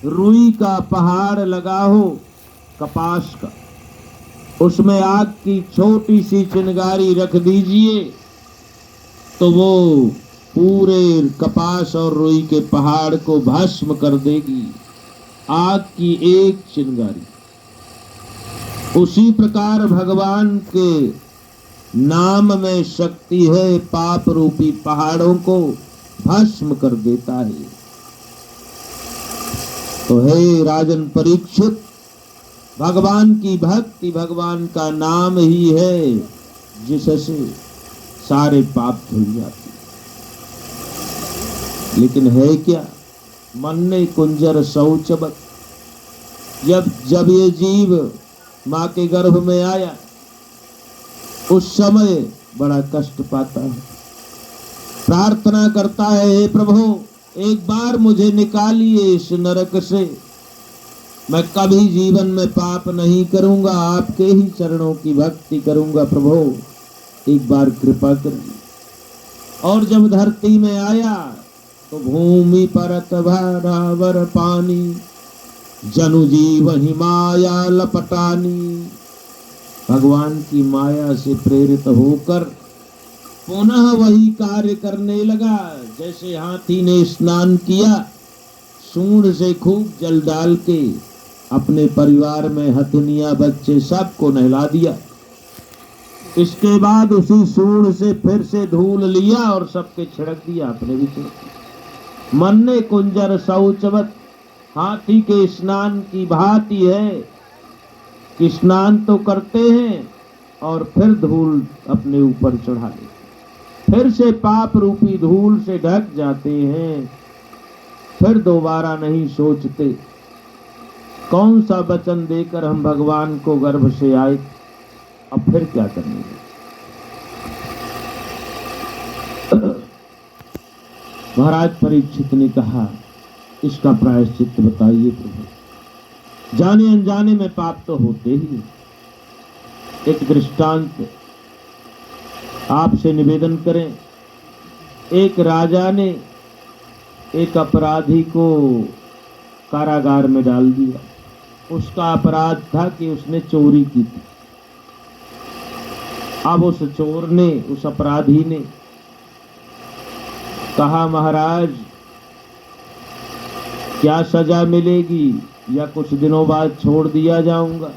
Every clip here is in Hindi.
रुई का पहाड़ लगा हो कपास का, उसमें आग की छोटी सी चिंगारी रख दीजिए तो वो पूरे कपास और रुई के पहाड़ को भस्म कर देगी, आग की एक चिंगारी। उसी प्रकार भगवान के नाम में शक्ति है, पाप रूपी पहाड़ों को भस्म कर देता है। तो हे राजन परीक्षित, भगवान की भक्ति, भगवान का नाम ही है जिससे सारे पाप धुल जाते। लेकिन है क्या? मन्ने कुंजर शौचवत। जब ये जीव माँ के गर्भ में आया उस समय बड़ा कष्ट पाता है, प्रार्थना करता है, हे प्रभु एक बार मुझे निकालिए इस नरक से, मैं कभी जीवन में पाप नहीं करूंगा, आपके ही चरणों की भक्ति करूंगा, प्रभु एक बार कृपा करिए। और जब धरती में आया तो भूमि परत भरावर पानी, जनु जीव ही माया लपटानी। भगवान की माया से प्रेरित होकर पुनः वही कार्य करने लगा। जैसे हाथी ने स्नान किया, सूंड से खूब जल डाल के अपने परिवार में हथनिया बच्चे सबको नहला दिया। इसके बाद उसी सूंड से फिर से धूल लिया और सबके छिड़क दिया, अपने भी छिड़क। मन्ने कुंजर शौचवत, हाथी के स्नान की भांति है कि स्नान तो करते हैं और फिर धूल अपने ऊपर चढ़ा लेते, फिर से पाप रूपी धूल से ढक जाते हैं, फिर दोबारा नहीं सोचते कौन सा वचन देकर हम भगवान को गर्भ से आए, अब फिर क्या करेंगे। महाराज परीक्षित ने कहा, इसका प्रायश्चित बताइए प्रभु, जाने अनजाने में पाप तो होते ही। एक दृष्टांत आपसे निवेदन करें। एक राजा ने एक अपराधी को कारागार में डाल दिया। उसका अपराध था कि उसने चोरी की थी। अब उस चोर ने, उस अपराधी ने कहा, महाराज क्या सजा मिलेगी या कुछ दिनों बाद छोड़ दिया जाऊंगा?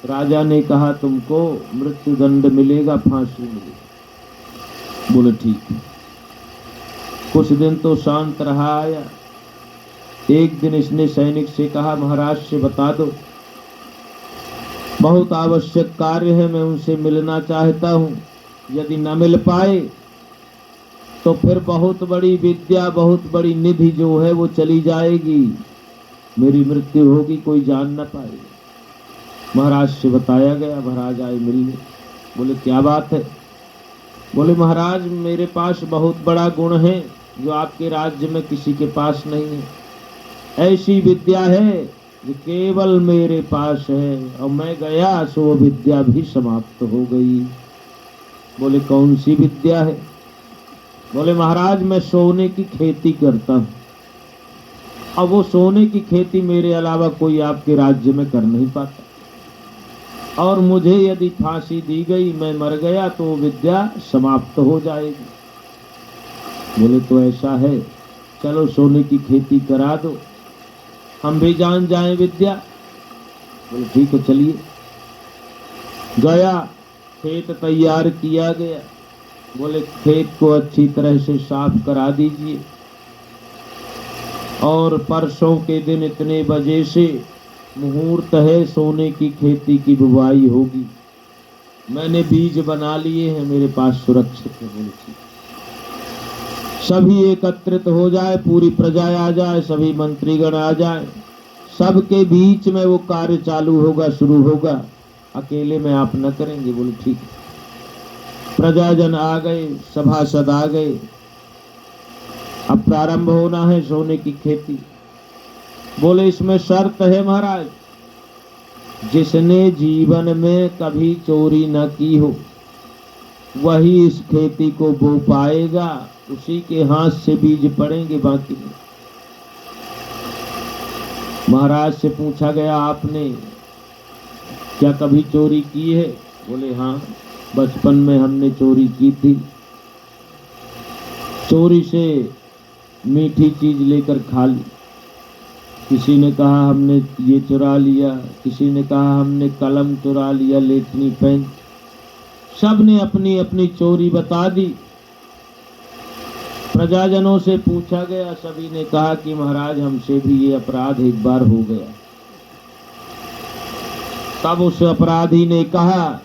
राजा ने कहा, तुमको मृत्यु दंड मिलेगा, फांसी मिलेगी। बोले ठीक है। कुछ दिन तो शांत रहा आया। एक दिन इसने सैनिक से कहा, महाराज से बता दो, बहुत आवश्यक कार्य है, मैं उनसे मिलना चाहता हूँ। यदि न मिल पाए तो फिर बहुत बड़ी विद्या, बहुत बड़ी निधि जो है वो चली जाएगी, मेरी मृत्यु होगी, कोई जान न पाएगा। महाराज से बताया गया, महाराज आए मिलने। बोले क्या बात है? बोले महाराज मेरे पास बहुत बड़ा गुण है जो आपके राज्य में किसी के पास नहीं है। ऐसी विद्या है जो केवल मेरे पास है, और मैं गया सो वो विद्या भी समाप्त हो गई। बोले कौन सी विद्या है? बोले महाराज मैं सोने की खेती करता हूँ। अब वो सोने की खेती मेरे अलावा कोई आपके राज्य में कर नहीं पाता, और मुझे यदि फांसी दी गई, मैं मर गया, तो वो विद्या समाप्त हो जाएगी। बोले तो ऐसा है, चलो सोने की खेती करा दो, हम भी जान जाएं विद्या। बोले ठीक है चलिए। गया, खेत तैयार किया गया। बोले खेत को अच्छी तरह से साफ करा दीजिए, और परसों के दिन इतने बजे से मुहूर्त है, सोने की खेती की बुवाई होगी। मैंने बीज बना लिए हैं, मेरे पास सुरक्षित है। बोले ठीक। सभी एकत्रित हो जाए, पूरी प्रजा आ जाए, सभी मंत्रीगण आ जाए, सबके बीच में वो कार्य चालू होगा, शुरू होगा, अकेले में आप न करेंगे। बोले ठीक। प्रजाजन आ गए, सभासद आ गए, अब प्रारंभ होना है सोने की खेती। बोले इसमें शर्त है महाराज, जिसने जीवन में कभी चोरी न की हो वही इस खेती को बो पाएगा, उसी के हाथ से बीज पड़ेंगे, बाकी नहीं। महाराज से पूछा गया, आपने क्या कभी चोरी की है? बोले हाँ, बचपन में हमने चोरी की थी। चोरी से मीठी चीज लेकर खा ली। किसी ने कहा हमने ये चुरा लिया, किसी ने कहा हमने कलम चुरा लिया, लेखनी पेन। सब ने अपनी अपनी चोरी बता दी। प्रजाजनों से पूछा गया, सभी ने कहा कि महाराज हमसे भी ये अपराध एक बार हो गया। तब उस अपराधी ने कहा,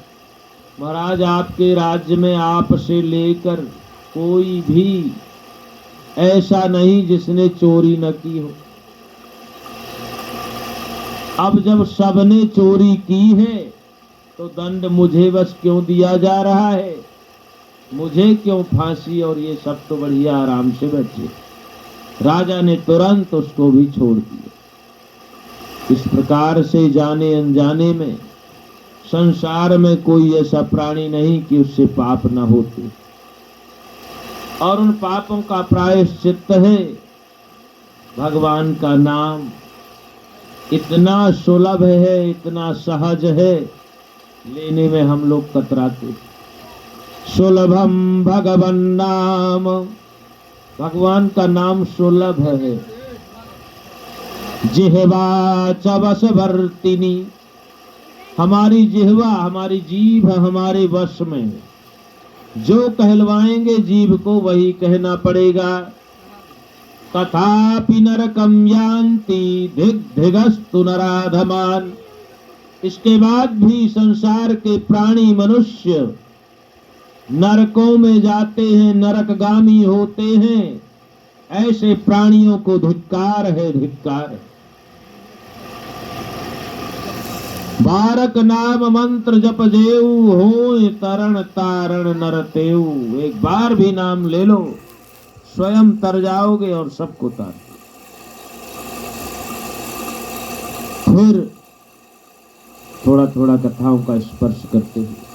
महाराज आपके राज्य में आप से लेकर कोई भी ऐसा नहीं जिसने चोरी न की हो। अब जब सबने चोरी की है तो दंड मुझे बस क्यों दिया जा रहा है? मुझे क्यों फांसी? और ये सब तो बढ़िया आराम से बचे। राजा ने तुरंत उसको भी छोड़ दिया। इस प्रकार से जाने अनजाने में संसार में कोई ऐसा प्राणी नहीं कि उससे पाप न होते, और उन पापों का प्रायश्चित्त है भगवान का नाम। इतना सुलभ है, इतना सहज है, लेने में हम लोग कतराते। सुलभम भगवन नाम, भगवान का नाम सुलभ है। जिह्वा च वशवर्तिनी, हमारी जिह्वा, हमारी जीभ हमारे वश में है। जो कहलवाएंगे जीभ को वही कहना पड़ेगा। तथापि नरकम यान्ति धिग्धिगस्तु नराधमान, इसके बाद भी संसार के प्राणी मनुष्य नरकों में जाते हैं, नरकगामी होते हैं। ऐसे प्राणियों को धिक्कार है, धिक्कार है। बारक नाम मंत्र जप जेऊ, होय तरण तारण नरतेऊ। एक बार भी नाम ले लो, स्वयं तर जाओगे और सबको तार। फिर थोड़ा थोड़ा कथाओं का स्पर्श करते हैं।